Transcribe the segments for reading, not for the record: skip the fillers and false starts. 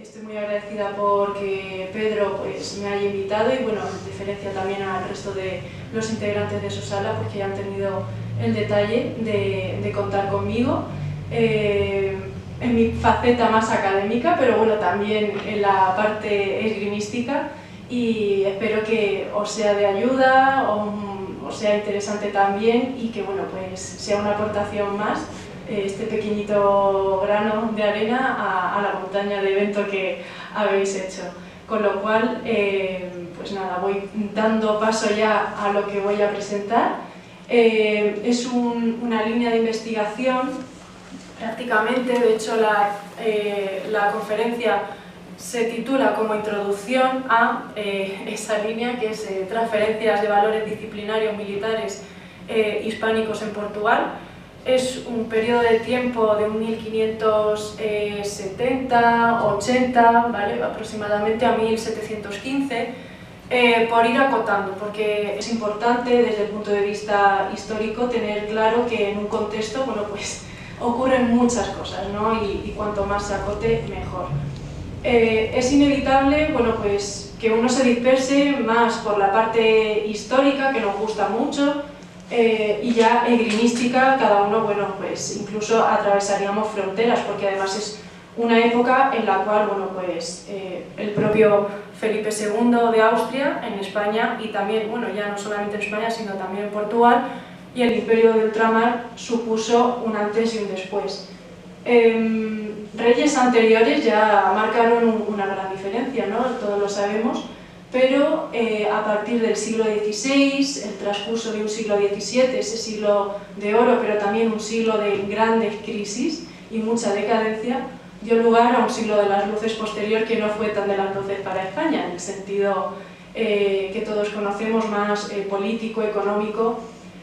Estoy muy agradecida porque Pedro pues, me haya invitado y bueno, en diferencia también al resto de los integrantes de su sala porque han tenido el detalle de contar conmigo en mi faceta más académica, pero bueno, también en la parte esgrimística, y espero que os sea de ayuda, os sea interesante también y que bueno, pues sea una aportación más, este pequeñito grano de arena a la montaña de evento que habéis hecho. Con lo cual, pues nada, voy dando paso ya a lo que voy a presentar. Es una línea de investigación, prácticamente, de hecho la conferencia se titula como introducción a esa línea que es transferencias de valores disciplinarios militares hispánicos en Portugal. Es un periodo de tiempo de 1570-80, ¿vale? Aproximadamente a 1715, por ir acotando, porque es importante desde el punto de vista histórico tener claro que en un contexto, bueno, pues ocurren muchas cosas, ¿no? Y cuanto más se acote, mejor. Es inevitable, bueno, pues que uno se disperse más por la parte histórica, que nos gusta mucho, y ya esgrimística, cada uno, bueno, pues incluso atravesaríamos fronteras, porque además es una época en la cual, bueno, pues el propio Felipe II de Austria en España, y también, bueno, ya no solamente en España, sino también en Portugal, y el Imperio de Ultramar supuso un antes y un después. Reyes anteriores ya marcaron una gran diferencia, ¿no? Todos lo sabemos, pero a partir del siglo XVI, el transcurso de un siglo XVII, ese siglo de oro, pero también un siglo de grandes crisis y mucha decadencia, dio lugar a un siglo de las luces posterior que no fue tan de las luces para España, en el sentido que todos conocemos, más político, económico,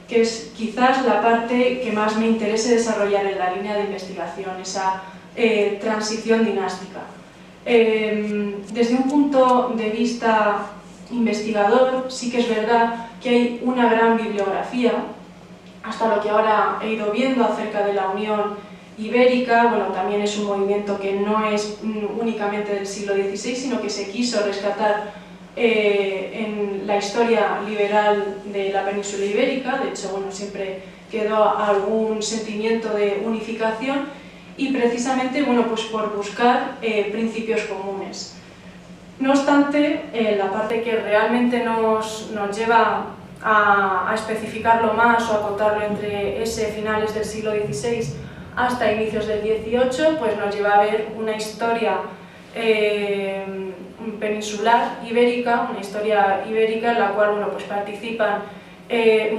que es quizás la parte que más me interese desarrollar en la línea de investigación, esa transición dinástica. Desde un punto de vista investigador, sí que es verdad que hay una gran bibliografía, hasta lo que ahora he ido viendo acerca de la Unión Ibérica. Bueno, también es un movimiento que no es únicamente del siglo XVI, sino que se quiso rescatar en la historia liberal de la península ibérica. De hecho, bueno, siempre quedó algún sentimiento de unificación, y precisamente, bueno, pues por buscar principios comunes. No obstante, la parte que realmente nos lleva a especificarlo más o a acotarlo entre finales del siglo XVI hasta inicios del XVIII, pues nos lleva a ver una historia peninsular ibérica, una historia ibérica en la cual, bueno, pues participan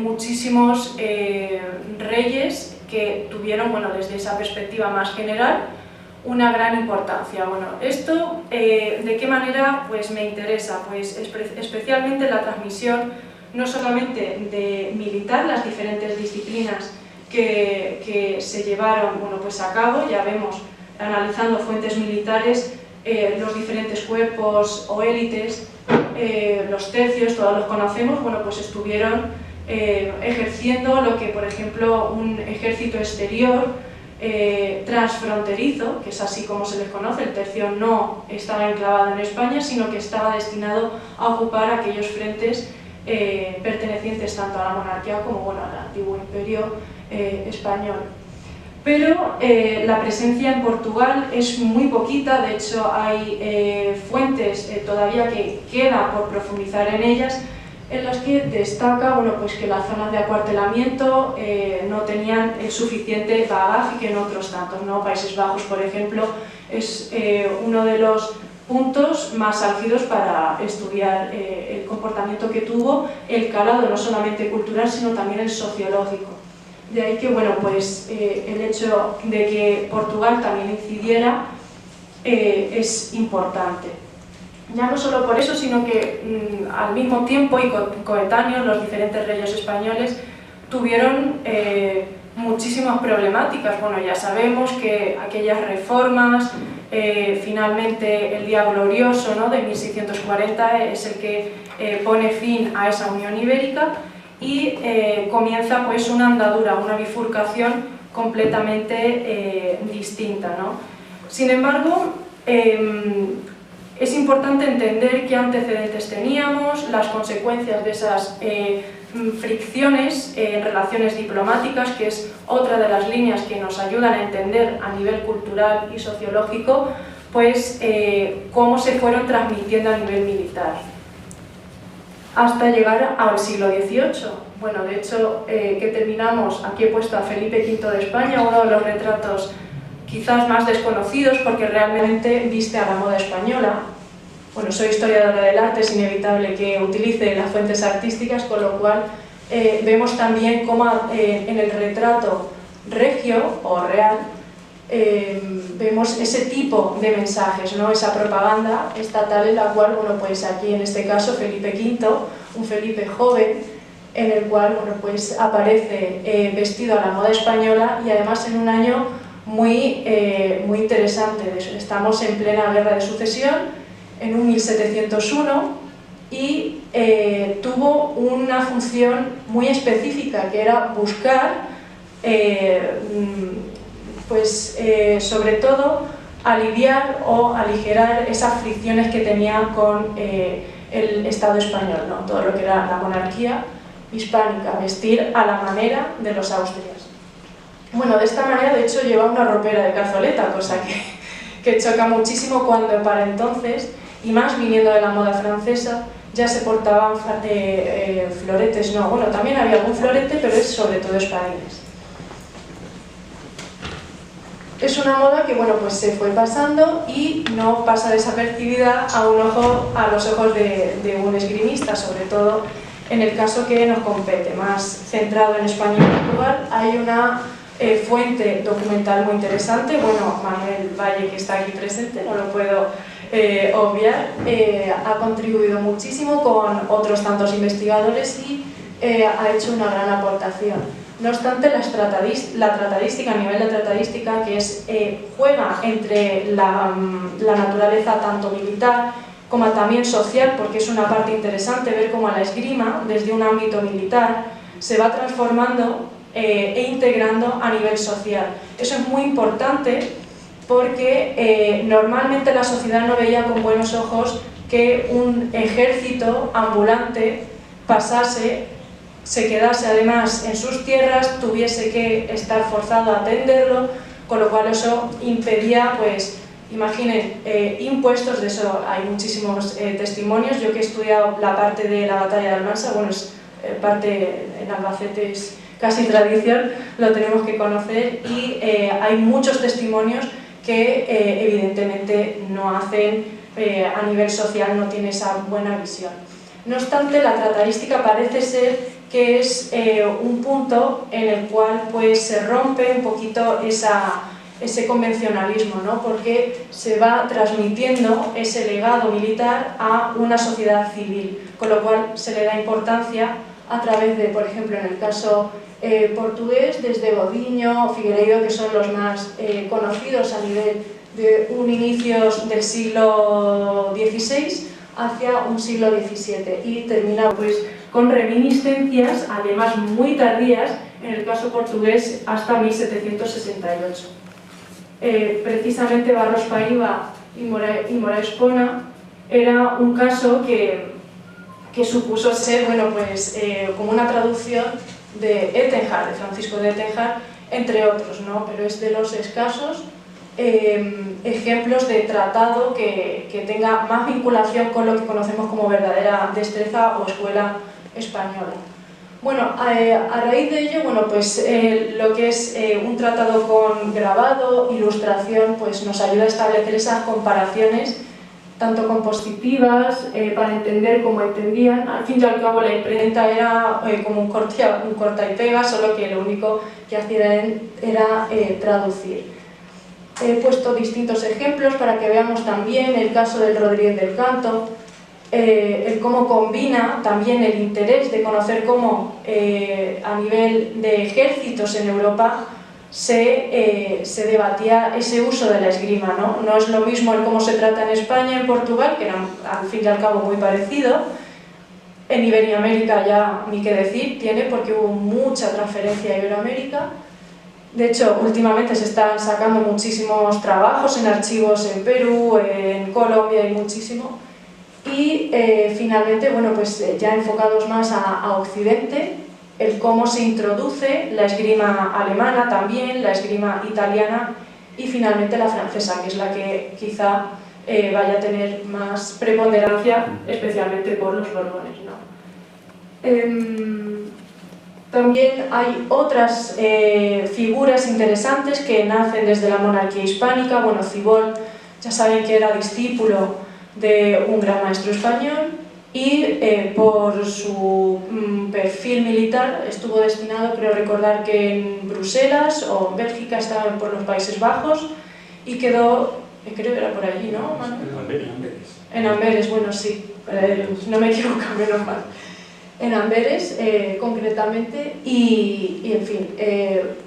muchísimos reyes que tuvieron, bueno, desde esa perspectiva más general, una gran importancia. Bueno, esto, ¿de qué manera pues me interesa? Pues especialmente la transmisión no solamente de militar, las diferentes disciplinas que se llevaron, bueno, pues a cabo. Ya vemos, analizando fuentes militares, los diferentes cuerpos o élites, los tercios, todos los conocemos, bueno, pues estuvieron ejerciendo lo que, por ejemplo, un ejército exterior transfronterizo, que es así como se les conoce. El tercio no estaba enclavado en España, sino que estaba destinado a ocupar aquellos frentes pertenecientes tanto a la monarquía como, bueno, al antiguo imperio español. Pero la presencia en Portugal es muy poquita. De hecho hay fuentes todavía que queda por profundizar en ellas, en las que destaca, bueno, pues que las zonas de acuartelamiento no tenían el suficiente bagaje que en otros tantos, ¿no? Países Bajos, por ejemplo, es uno de los puntos más álgidos para estudiar el comportamiento que tuvo, el calado no solamente cultural, sino también el sociológico. De ahí que, bueno, pues el hecho de que Portugal también incidiera es importante. Ya no solo por eso, sino que al mismo tiempo y coetáneos los diferentes reyes españoles tuvieron muchísimas problemáticas. Bueno, ya sabemos que aquellas reformas, finalmente el Día Glorioso, ¿no?, de 1640 es el que pone fin a esa Unión Ibérica y comienza pues una andadura, una bifurcación completamente distinta, ¿no? Sin embargo, es importante entender qué antecedentes teníamos, las consecuencias de esas fricciones en relaciones diplomáticas, que es otra de las líneas que nos ayudan a entender a nivel cultural y sociológico, pues cómo se fueron transmitiendo a nivel militar, hasta llegar al siglo XVIII. Bueno, de hecho, que terminamos, aquí he puesto a Felipe V de España, uno de los retratos quizás más desconocidos porque realmente viste a la moda española. Bueno, soy historiadora del arte, es inevitable que utilice las fuentes artísticas, con lo cual vemos también cómo en el retrato regio o real vemos ese tipo de mensajes, ¿no? Esa propaganda estatal en la cual, bueno, pues aquí en este caso Felipe V, un Felipe joven, en el cual, bueno, pues aparece vestido a la moda española y además en un año muy interesante. Estamos en plena Guerra de Sucesión, en un 1701, y tuvo una función muy específica, que era buscar, sobre todo, aliviar o aligerar esas fricciones que tenía con el Estado español, ¿no? Todo lo que era la monarquía hispánica, vestir a la manera de los austrias. Bueno, de esta manera, de hecho, lleva una ropera de cazoleta, cosa que choca muchísimo cuando para entonces, y más viniendo de la moda francesa, ya se portaban floretes, no, bueno, también había algún florete, pero es sobre todo espadines. Es una moda que, bueno, pues se fue pasando y no pasa desapercibida a los ojos de un esgrimista, sobre todo en el caso que nos compete, más centrado en España y Portugal. Hay una fuente documental muy interesante, bueno, Manuel Valle, que está aquí presente, no lo puedo obviar, ha contribuido muchísimo con otros tantos investigadores y ha hecho una gran aportación. No obstante, la tratadística, a nivel de tratadística, que es, juega entre la naturaleza tanto militar como también social, porque es una parte interesante ver cómo la esgrima, desde un ámbito militar, se va transformando e integrando a nivel social. Eso es muy importante porque normalmente la sociedad no veía con buenos ojos que un ejército ambulante pasase, se quedase además en sus tierras, tuviese que estar forzado a atenderlo, con lo cual eso impedía, pues, imaginen, impuestos. De eso hay muchísimos testimonios. Yo que he estudiado la parte de la batalla de Almansa, bueno, es parte en Albacete, es casi tradición, lo tenemos que conocer, y hay muchos testimonios que evidentemente no hacen, a nivel social no tiene esa buena visión. No obstante, la tratadística parece ser que es un punto en el cual pues, se rompe un poquito ese convencionalismo, ¿no? Porque se va transmitiendo ese legado militar a una sociedad civil, con lo cual se le da importancia a través de, por ejemplo, en el caso portugués, desde Godinho, Figueiredo, que son los más conocidos a nivel de un inicio del siglo XVI hacia un siglo XVII, y termina pues con reminiscencias, además muy tardías, en el caso portugués hasta 1768. Precisamente Barros Paiva y Moraes Pona era un caso que supuso ser, bueno, pues, como una traducción de Étengard, de Francisco de Étengard, entre otros, ¿no? Pero es de los escasos ejemplos de tratado que tenga más vinculación con lo que conocemos como verdadera destreza o escuela española. Bueno, a raíz de ello, bueno, pues lo que es un tratado con grabado, ilustración, pues nos ayuda a establecer esas comparaciones tanto compositivas, para entender cómo entendían. Al fin y al cabo la imprenta era como un corta y pega, solo que lo único que hacían era traducir. He puesto distintos ejemplos para que veamos también el caso del Rodríguez del Canto, el cómo combina también el interés de conocer cómo a nivel de ejércitos en Europa se debatía ese uso de la esgrima, ¿no? No es lo mismo el cómo se trata en España y en Portugal, que eran al fin y al cabo muy parecido. En Iberoamérica ya ni qué decir tiene, porque hubo mucha transferencia a Iberoamérica. De hecho, últimamente se están sacando muchísimos trabajos en archivos en Perú, en Colombia y muchísimo. Y finalmente, bueno, pues ya enfocados más a Occidente, el cómo se introduce la esgrima alemana también, la esgrima italiana y finalmente la francesa, que es la que quizá vaya a tener más preponderancia, especialmente por los Borbones, ¿no? También hay otras figuras interesantes que nacen desde la monarquía hispánica. Bueno, Cibol, ya saben que era discípulo de un gran maestro español y por su perfil militar estuvo destinado, creo recordar que en Bruselas o en Bélgica, estaba por los Países Bajos y quedó, creo que era por allí, ¿no, Manu? En Amberes, bueno, sí, no me equivoco, menos mal. En Amberes, concretamente, y en fin,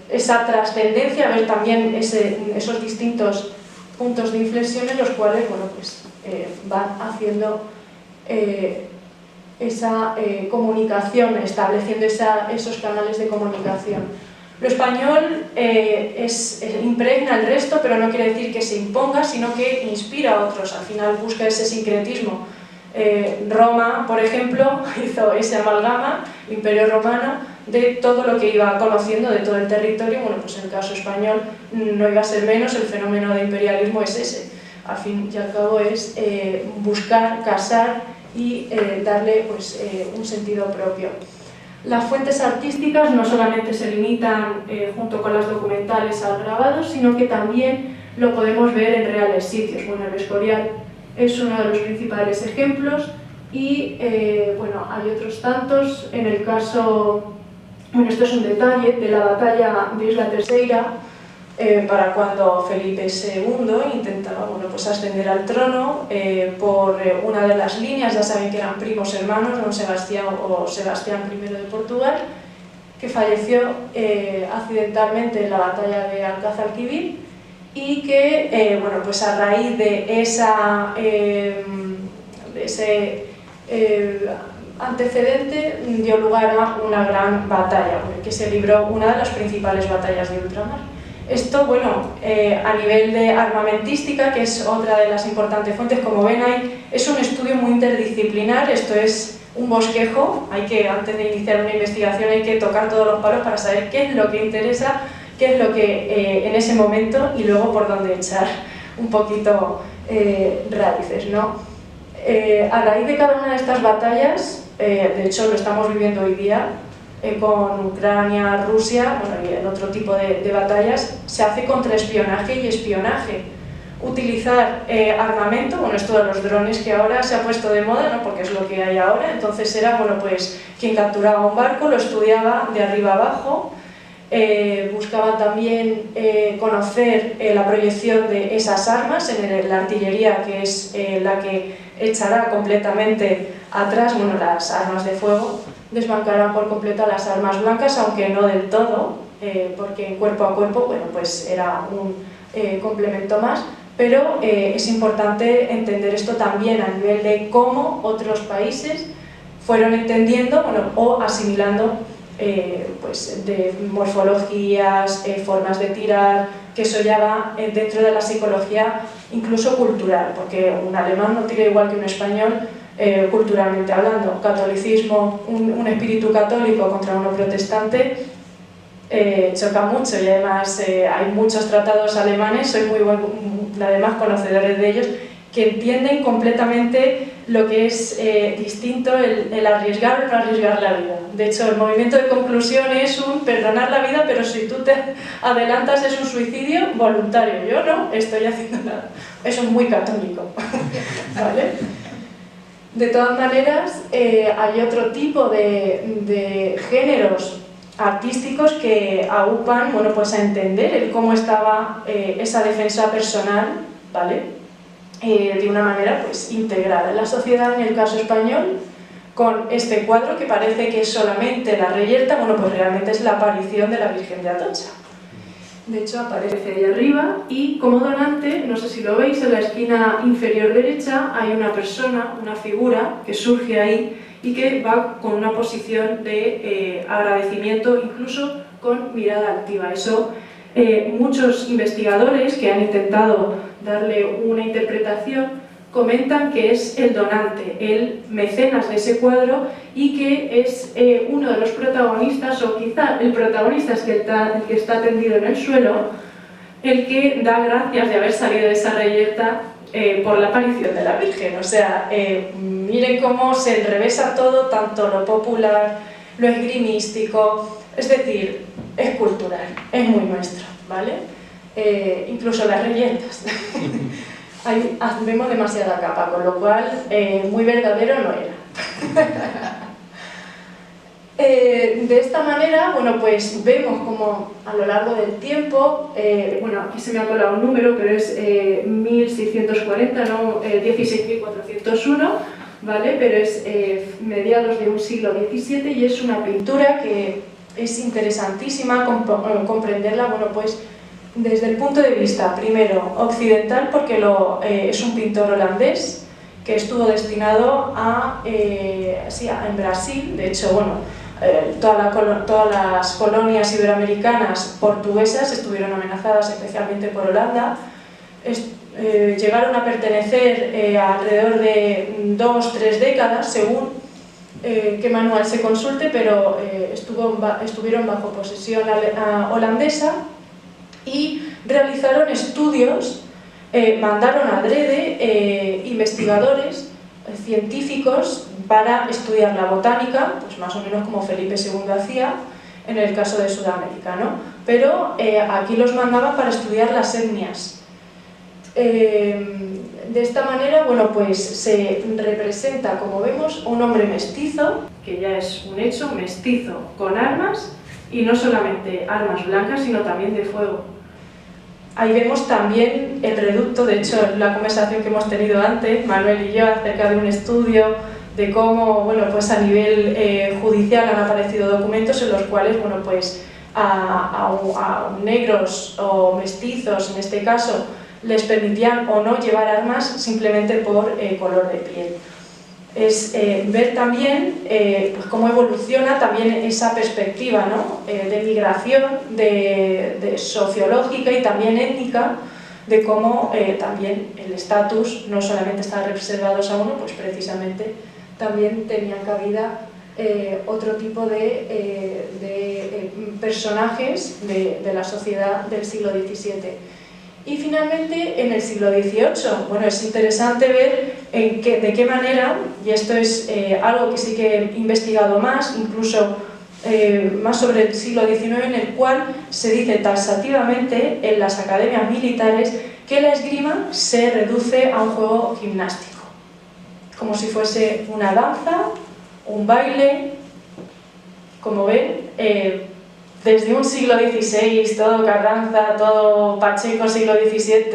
esa trascendencia, ver también esos distintos puntos de inflexión en los cuales, bueno, pues van haciendo esa comunicación, estableciendo esos canales de comunicación. Lo español impregna el resto, pero no quiere decir que se imponga, sino que inspira a otros. Al final busca ese sincretismo. Roma, por ejemplo, hizo ese amalgama, el Imperio Romano, de todo lo que iba conociendo de todo el territorio. Bueno, pues en el caso español no iba a ser menos, el fenómeno de imperialismo es ese. Al fin y al cabo es buscar, casar y darle pues, un sentido propio. Las fuentes artísticas no solamente se limitan junto con las documentales al grabado, sino que también lo podemos ver en reales sitios. Bueno, el Escorial es uno de los principales ejemplos y bueno, hay otros tantos. En el caso, bueno, esto es un detalle de la batalla de Isla Terceira, para cuando Felipe II intentaba, bueno, pues ascender al trono por una de las líneas. Ya saben que eran primos hermanos, don Sebastián o Sebastián I de Portugal, que falleció accidentalmente en la batalla de Alcázar-Quibir, y que, bueno, pues a raíz de ese antecedente dio lugar a una gran batalla, que se libró una de las principales batallas de ultramar. Esto, bueno, a nivel de armamentística, que es otra de las importantes fuentes, como ven ahí, es un estudio muy interdisciplinar. Esto es un bosquejo, antes de iniciar una investigación hay que tocar todos los palos para saber qué es lo que interesa, qué es lo que en ese momento, y luego por dónde echar un poquito raíces, ¿no? A raíz de cada una de estas batallas, de hecho lo estamos viviendo hoy día, con Ucrania, Rusia, bueno, y en otro tipo de batallas, se hace contraespionaje y espionaje. Utilizar armamento, bueno, esto de los drones que ahora se ha puesto de moda, ¿no? Porque es lo que hay ahora. Entonces era, bueno, pues quien capturaba un barco lo estudiaba de arriba abajo, buscaba también conocer la proyección de esas armas en la artillería, que es la que echará completamente atrás, bueno, las armas de fuego, desbancarán por completo a las armas blancas, aunque no del todo, porque en cuerpo a cuerpo, bueno, pues era un complemento más, pero es importante entender esto también a nivel de cómo otros países fueron entendiendo, bueno, o asimilando pues de morfologías, formas de tirar, que eso ya va dentro de la psicología incluso cultural, porque un alemán no tira igual que un español, culturalmente hablando. Catolicismo, un espíritu católico contra uno protestante, choca mucho, y además hay muchos tratados alemanes, soy además conocedores de ellos, que entienden completamente lo que es distinto el arriesgar o no arriesgar la vida. De hecho, el movimiento de conclusión es un perdonar la vida, pero si tú te adelantas es un suicidio voluntario. Yo no estoy haciendo nada. Eso es muy católico. ¿Vale? De todas maneras, hay otro tipo de géneros artísticos que aupan, bueno, pues a entender el cómo estaba esa defensa personal, ¿vale? De una manera pues integrada en la sociedad, en el caso español, con este cuadro que parece que es solamente la reyerta, bueno, pues realmente es la aparición de la Virgen de Atocha. De hecho, aparece ahí arriba y como donante, no sé si lo veis, en la esquina inferior derecha hay una persona, una figura que surge ahí y que va con una posición de agradecimiento, incluso con mirada activa. Eso muchos investigadores que han intentado darle una interpretación comentan que es el donante, el mecenas de ese cuadro y que es uno de los protagonistas, o quizá el protagonista es el que está tendido en el suelo, el que da gracias de haber salido de esa reyerta por la aparición de la Virgen. O sea, miren cómo se enrevesa todo, tanto lo popular, lo esgrimístico, es decir, es cultural, es muy nuestro, ¿vale? Incluso las reyertas. Vemos demasiada capa, con lo cual muy verdadero no era. De esta manera, bueno, pues vemos como a lo largo del tiempo, bueno, aquí se me ha colado un número, pero es 1640, no 16.401, ¿vale? Pero es mediados de un siglo XVII y es una pintura que es interesantísima comprenderla, bueno, pues desde el punto de vista, primero, occidental, porque es un pintor holandés que estuvo destinado en Brasil. De hecho, bueno, todas las colonias iberoamericanas portuguesas estuvieron amenazadas especialmente por Holanda. Llegaron a pertenecer alrededor de 2-3 décadas, según qué manual se consulte, pero estuvieron bajo posesión holandesa y realizaron estudios, mandaron adrede investigadores, científicos para estudiar la botánica, pues más o menos como Felipe II hacía en el caso de Sudamérica, ¿no? Pero aquí los mandaban para estudiar las etnias. De esta manera, bueno, pues se representa, como vemos, un hombre mestizo, que ya es un hecho, mestizo con armas, y no solamente armas blancas, sino también de fuego. Ahí vemos también el reducto. De hecho, la conversación que hemos tenido antes, Manuel y yo, acerca de un estudio de cómo, bueno, pues a nivel judicial han aparecido documentos en los cuales, bueno, pues a negros o mestizos, en este caso, les permitían o no llevar armas simplemente por color de piel. Es ver también pues cómo evoluciona también esa perspectiva, ¿no? De migración, de sociológica y también étnica, de cómo también el estatus no solamente estaba reservado a uno, pues precisamente también tenían cabida otro tipo de personajes de la sociedad del siglo XVII. Y finalmente, en el siglo XVIII, bueno, es interesante ver de qué manera, y esto es algo que sí que he investigado más, incluso más sobre el siglo XIX, en el cual se dice taxativamente en las academias militares que la esgrima se reduce a un juego gimnástico, como si fuese una danza, un baile. Como ven, desde un siglo XVI, todo Carranza, todo Pacheco, siglo XVII,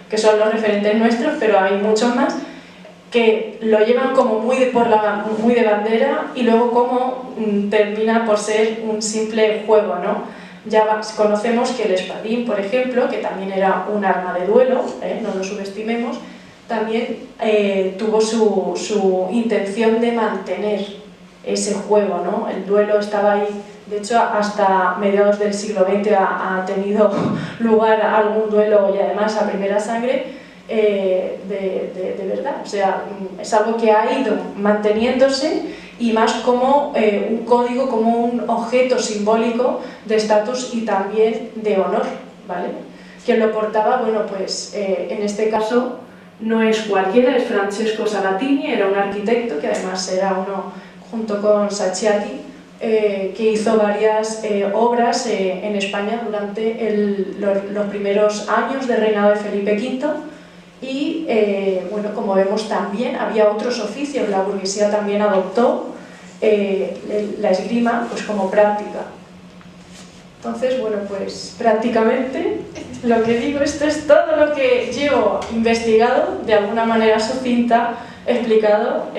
que son los referentes nuestros, pero hay muchos más, que lo llevan como muy de bandera y luego como termina por ser un simple juego, ¿no? Ya conocemos que el espadín, por ejemplo, que también era un arma de duelo, no lo subestimemos, también tuvo su intención de mantener ese juego, ¿no? El duelo estaba ahí. De hecho, hasta mediados del siglo XX ha tenido lugar algún duelo, y además a primera sangre, de verdad. O sea, es algo que ha ido manteniéndose y más como un código, como un objeto simbólico de estatus y también de honor, ¿vale? Quien lo portaba, bueno, pues en este caso no es cualquiera, es Francesco Sabatini, era un arquitecto que además era uno, junto con Sacchiati, que hizo varias obras en España durante los primeros años del reinado de Felipe V. Y bueno, como vemos también había otros oficios, la burguesía también adoptó la esgrima pues, como práctica. Entonces, bueno, pues prácticamente lo que digo, esto es todo lo que llevo investigado, de alguna manera sucinta, explicado,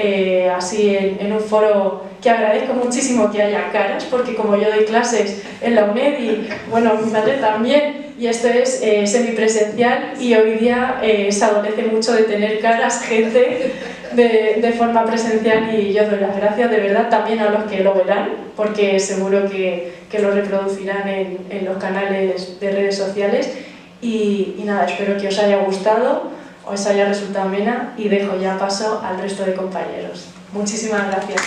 así en un foro que agradezco muchísimo que haya caras, porque como yo doy clases en la UNED y, bueno, mi madre también, y esto es semipresencial y hoy día se adolece mucho de tener caras, gente de forma presencial, y yo doy las gracias de verdad también a los que lo verán, porque seguro que lo reproducirán en los canales de redes sociales. Y nada, espero que os haya gustado, os haya resultado amena y dejo ya paso al resto de compañeros. Muchísimas gracias.